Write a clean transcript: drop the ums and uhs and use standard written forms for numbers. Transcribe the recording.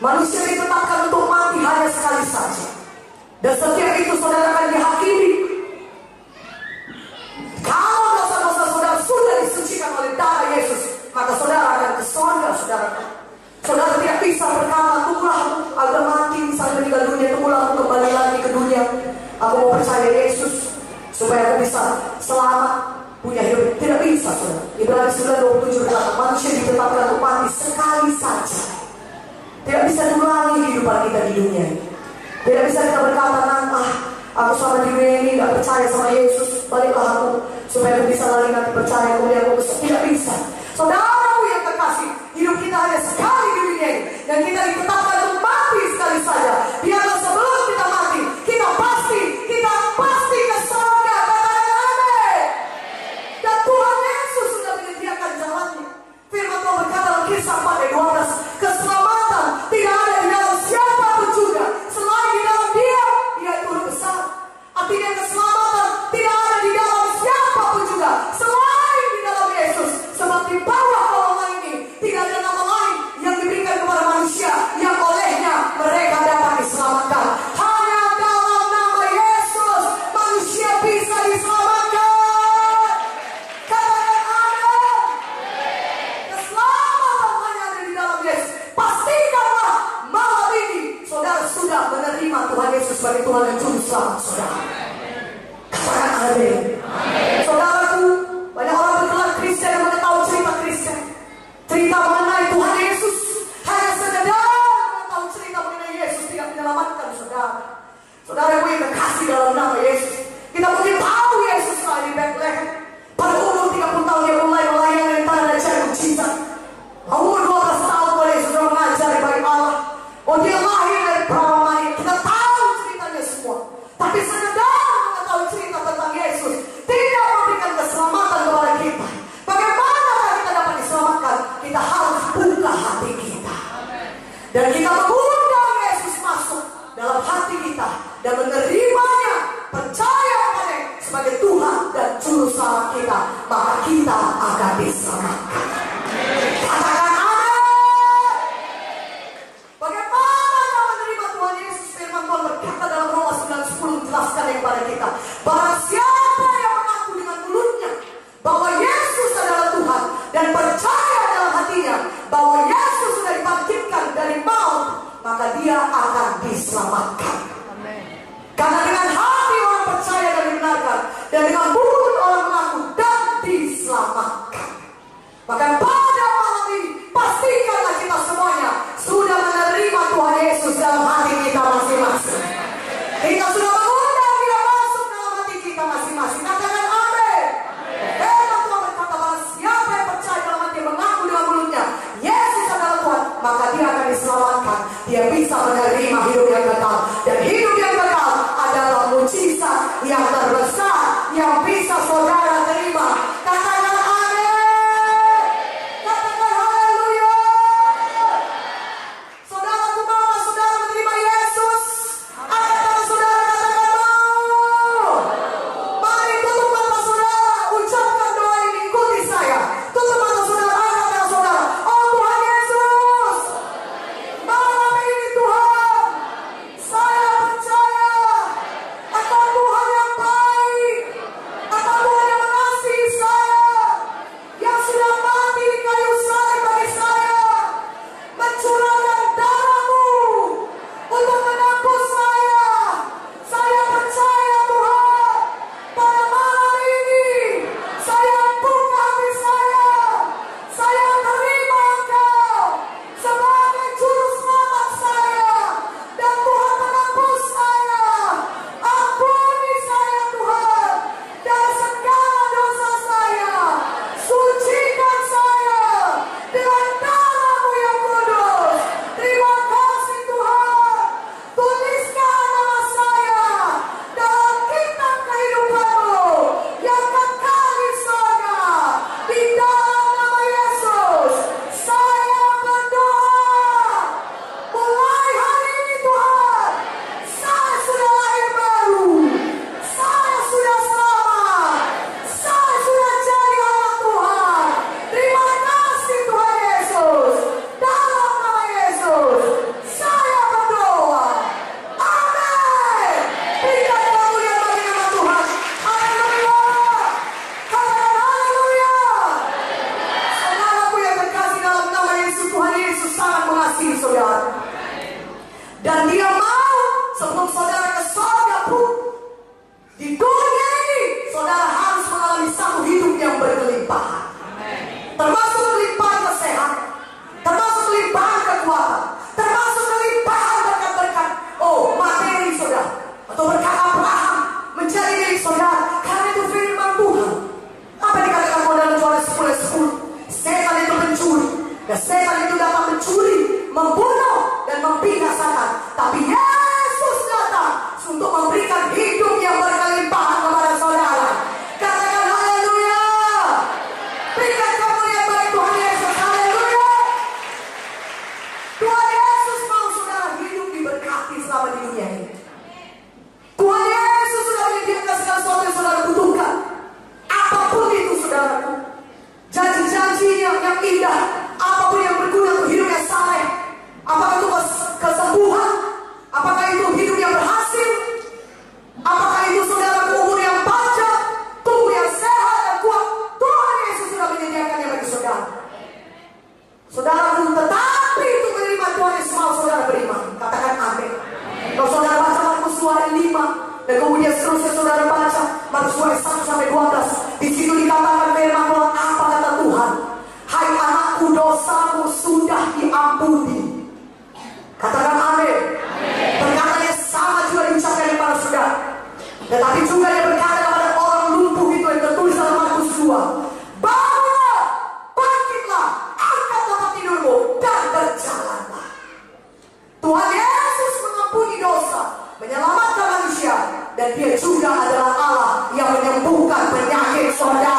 Manusia ditetapkan untuk mati hanya sekali saja. Dan setiap itu saudara akan dihakimi. Kalau dosa-dosa saudara sudah disucikan oleh darah Yesus, maka saudara akan ke surga, saudara. Saudara tidak bisa berkata, tunggulah agar mati, misalnya meninggal dunia, tunggulah aku kembali lagi ke dunia. Aku mau percaya Yesus supaya aku bisa selamat, punya hidup. Tidak bisa, saudara. Ibrani 9:27 berkata, manusia ditetapkan untuk mati sekali saja. Tidak bisa diulangi kehidupan kita di dunia ini. Tidak bisa kita berkata, aku sama di dunia ini gak percaya sama Yesus, baliklah aku supaya aku bisa lagi nanti percaya kemudian aku besar. Tidak bisa. Saudaraku yang terkasih, hidup kita hanya sekali di dunia ini, dan kita ditetapkan untuk mati sekali saja. Biarlah sebelum kita mati, kita pasti ke surga. Katakan amin. Dan Tuhan Yesus sudah menyediakan jalannya. Firman Tuhan berkata dalam Kisah 4:12, keselamatan tidak ada di dalam siapapun juga selain di dalam Dia itu besar. Artinya keselamatan tidak ada di dalam siapapun juga selain di dalam Yesus. Sebab di bawah kolongan ini tidak ada nama lain yang diberikan kepada manusia yang olehnya mereka dapat diselamatkan. Hanya dalam nama Yesus manusia bisa diselamatkan. Katakan amin. Keselamatan hanya ada di dalam Yesus. Pastikanlah malam ini saudara sudah menerima Tuhan Yesus sebagai Tuhan dan Juru Selamat saudara. Katakan amin. Saudaraku, banyak orang bergelar Kristen yang mengetahui cerita Kristen, cerita mengenai Tuhan Yesus, hanya sekedar mengetahui cerita mengenai Yesus tidak menyelamatkan saudara. Saudaraku yang terkasih dalam nama Yesus, kita mungkin tahu Yesus lahir di Bethlehem. Pada umur 30 tahun dia mulai melayani dan tanda dan cahaya mujizat. Umur 12 tahun Tuhan Yesus sudah mengajari bagi Allah. Oh, dia lahir dari perawan Maria. Kita tahu ceritanya semua. Tapi sekedar mengetahui cerita tentang Yesus tidak memberikan keselamatan kepada kita. Bagaimana kita dapat diselamatkan? Kita harus buka hati kita. Dan kita mengundang Yesus masuk dalam hati kita dan menerimanya, percaya kepada sebagai Tuhan dan Juru Selamat kita, maka kita akan diselamatkan. Katakan amin. Bagaimana kita menerima Tuhan Yesus? Firman Tuhan berkata dalam Roma 9:10 menjelaskan kepada kita, barang siapa yang mengaku dengan mulutnya bahwa Yesus adalah Tuhan dan percaya dalam hatinya bahwa Yesus sudah dibangkitkan dari maut, maka dia akan diselamatkan. Karena dengan hati orang percaya dan dibenarkan, dan dengan mulut orang mengaku dan diselamatkan. Maka pada malam ini pastikanlah kita semuanya sudah menerima Tuhan Yesus dalam hati kita masing-masing. Kita sudah mengundang dia masuk dalam hati kita masing-masing. Katakan amin. Firman Tuhan berkata, bahwa siapa yang percaya dalam hati mengaku dengan mulutnya Yesus adalah Tuhan, maka dia akan diselamatkan. Dia bisa menerima hidup yang kekal. Dan hidup yang kekal adalah mujizat yang terbesar yang bisa saudara terima. Katakan Tuhan yang baik. Tuhan Yesus mengampuni dosa, menyelamatkan manusia, dan Dia juga adalah Allah yang menyembuhkan penyakit saudara.